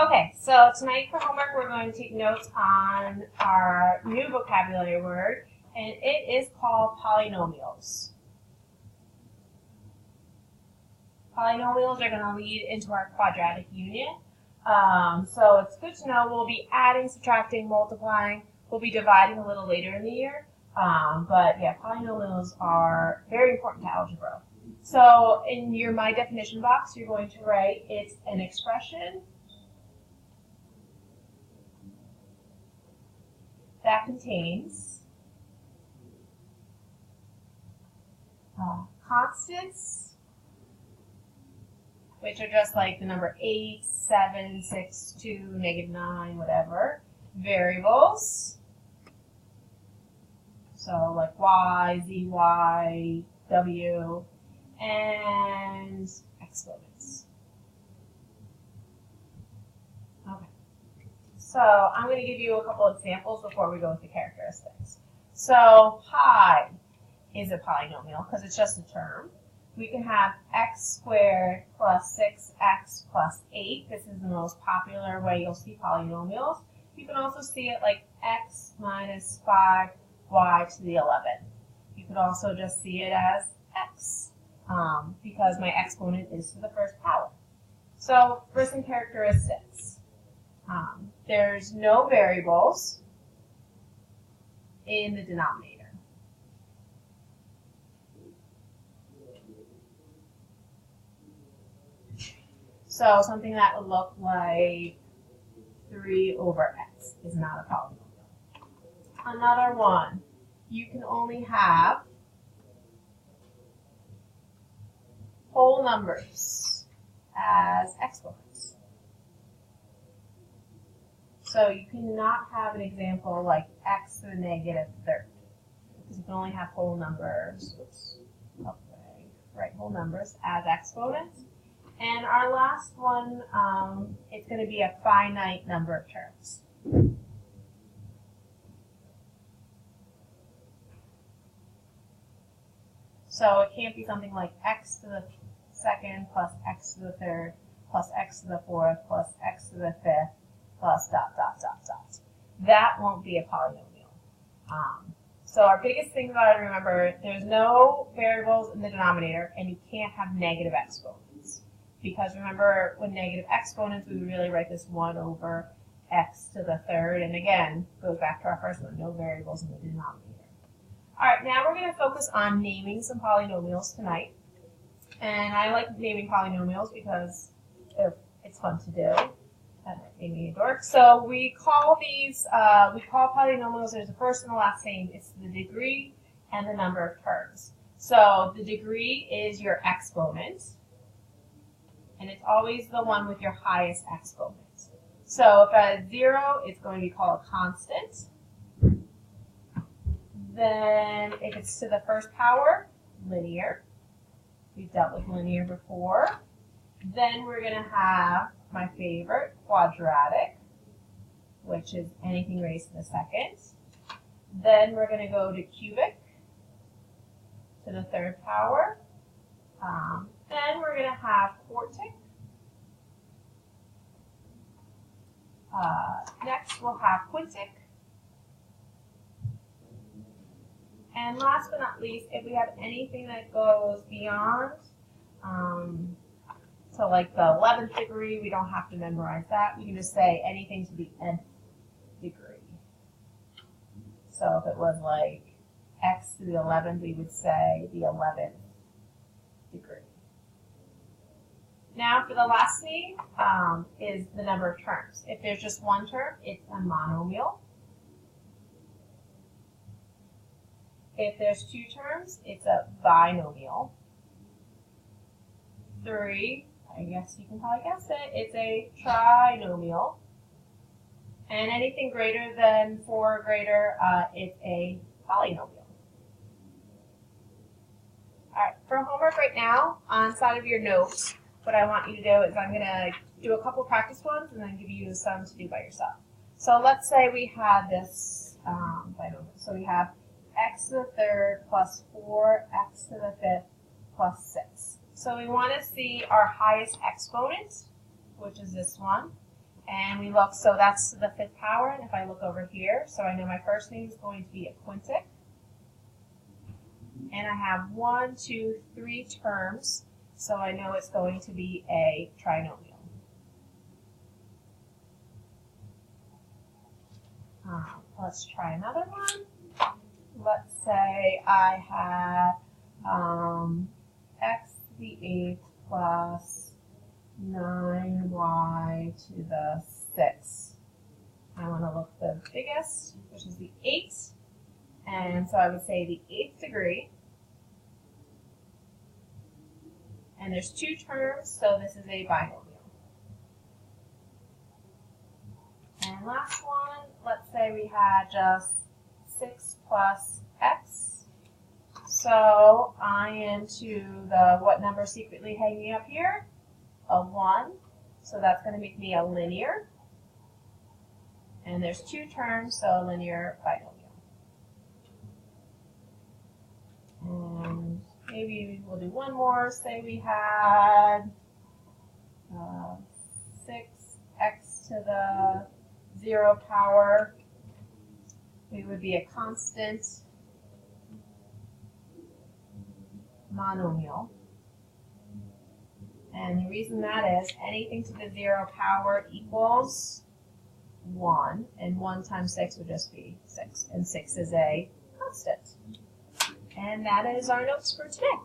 Okay, so tonight for homework we're going to take notes on our new vocabulary word, and it is called polynomials. Polynomials are going to lead into our quadratic union. So it's good to know we'll be adding, subtracting, multiplying. We'll be dividing a little later in the year. But yeah, polynomials are very important to algebra. So in your My Definition box, you're going to write it's an expression that contains constants, which are just like the number 8, 7, 6, 2, -9, whatever. Variables, so like y, z, y, w, and exponents. Okay. So I'm going to give you a couple examples before we go with the characteristics. So pi is a polynomial because it's just a term. We can have x squared plus 6x plus 8. This is the most popular way you'll see polynomials. You can also see it like x minus 5y to the 11. You could also just see it as x because my exponent is to the first power. So for some characteristics, there's no variables in the denominator. So something that would look like 3 over x is not a polynomial. Another one, you can only have whole numbers as exponents. So you cannot have an example like x to the -3rd, because you can only have whole numbers. Oops. Okay. Right, whole numbers as exponents. And our last one, it's going to be a finite number of terms. So it can't be something like x to the 2nd plus x to the 3rd plus x to the 4th plus x to the 5th plus ... That won't be a polynomial. So our biggest thing about it, remember, there's no variables in the denominator, and you can't have negative exponents. Because remember, with negative exponents, we would really write this 1 over x to the 3rd. And again, goes back to our first one, no variables in the denominator. All right, now we're going to focus on naming some polynomials tonight. And I like naming polynomials because it's fun to do. That might make me a dork. So we call these, polynomials, there's a first and a last name. It's the degree and the number of terms. So the degree is your exponent. And it's always the one with your highest exponent. So if at 0, it's going to be called a constant. Then if it's to the first power, linear. We've dealt with linear before. Then we're going to have my favorite, quadratic, which is anything raised to the 2nd. Then we're going to go to cubic to the 3rd power. Then we're going to have quartic. Next we'll have quintic. And last but not least, if we have anything that goes beyond, so like the 11th degree, we don't have to memorize that. We can just say anything to the nth degree. So if it was like x to the 11th, we would say the 11th degree. Now for the last name is the number of terms. If there's just one term, it's a monomial. If there's 2 terms, it's a binomial. 3, I guess you can probably guess it, it's a trinomial. And anything greater than 4 or greater, it's a polynomial. All right, for homework right now, on side of your notes, what I want you to do is I'm going to do a couple practice ones and then give you some to do by yourself. So let's say we had this binomial. So we have x to the 3rd plus 4x to the 5th plus 6. So we want to see our highest exponent, which is this one, And we look, so that's the 5th power, and if I look over here, so I know my first name is going to be a quintic. And I have 1, 2, 3 terms, so I know it's going to be a trinomial. Let's try another one. Let's say I have x to the 8th plus 9y to the 6th. I want to look the biggest, which is the 8. And so I would say the 8th degree. And there's 2 terms, so this is a binomial. And last one, let's say we had just 6 plus x. So I am to the, what number secretly hanging up here? A 1. So that's going to make me a linear. And there's 2 terms, so a linear binomial. And maybe we'll do one more. Say we had 6x to the 0 power. It would be a constant monomial. And the reason that is anything to the 0 power equals 1. And 1 times 6 would just be 6. And 6 is a constant. And that is our notes for today.